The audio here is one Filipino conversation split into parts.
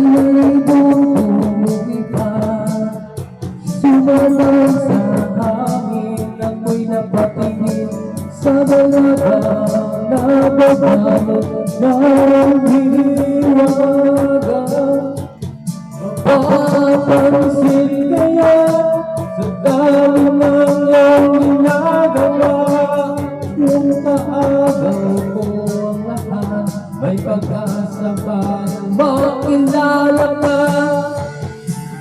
lumikha. Sumasaw sa hangin, ako'y napatingin sa dalagang nababalot ng hiwaga. Mapapansin kaya sa dami ng iyong ginagawa, kung kaagaw ko ang lahat, may pag-asa pa na makilala ka.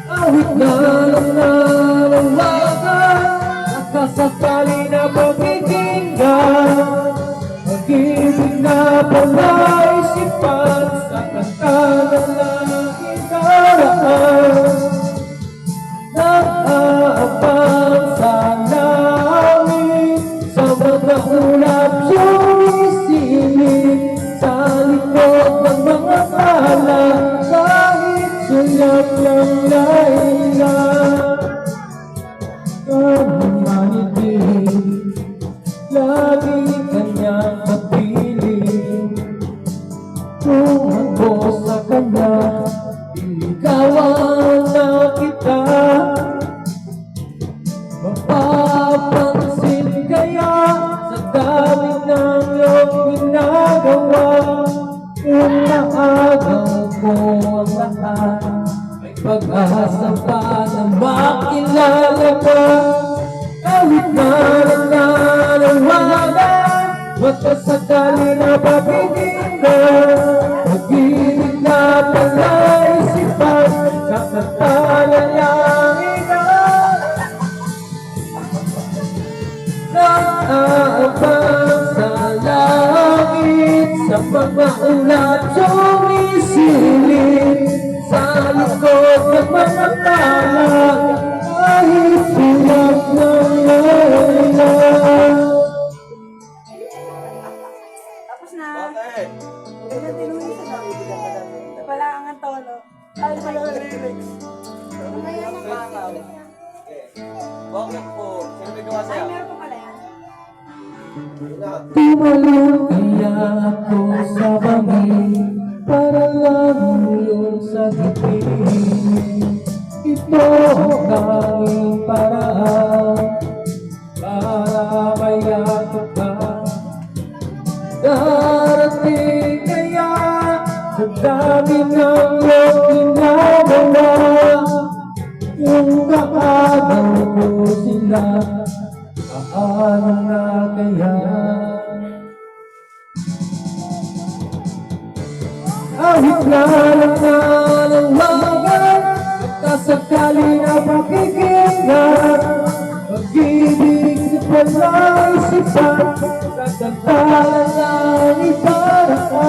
Kahit na lang nalawagan, nakasakali na pakikinggan, pag-ibig na palaisipan sa kanta na langit karaan. Nakaabang sa langit, sa mga ulap sumisilip, sa likod ng mga tala, kahit sulat ng layla. Ang manibig, lagi kanyang kapiling, tumakbo sa kanya, iligawan na kita. Mapapansin kaya sa dami ng iyong ginagawa, kung naagaw ko ang lahat, may pag-asa pa na makilala ka. Kahit na nalalawagan, magkasakali na pakikinggan, pag-ibig na palaisipan sa kanta na langit. Nakaabang sa langit, sa mga ulap sumisilip, sa likod ng mga tala, kahit sulap ng layla. Tapos na. Bakit? Ganyan din yung isa na. Wala ang tono. Ay, wala ang lyrics. Bakit po? Sino may gawa Ay, sa'yo? meron pa pala yan. Tumalon kaya ako sa bangin, para lang yun sa ngipin. Ito ang tanging paraan para mayakap ka. Darating kaya sa dami ng iyong ginagawa, kung kaagaw ko sila, paano na kaya? Kahit na lang nalawagan, magkasakali na pakikinggan, pag-ibig sa palaisipan, sa kanta na langit para ka.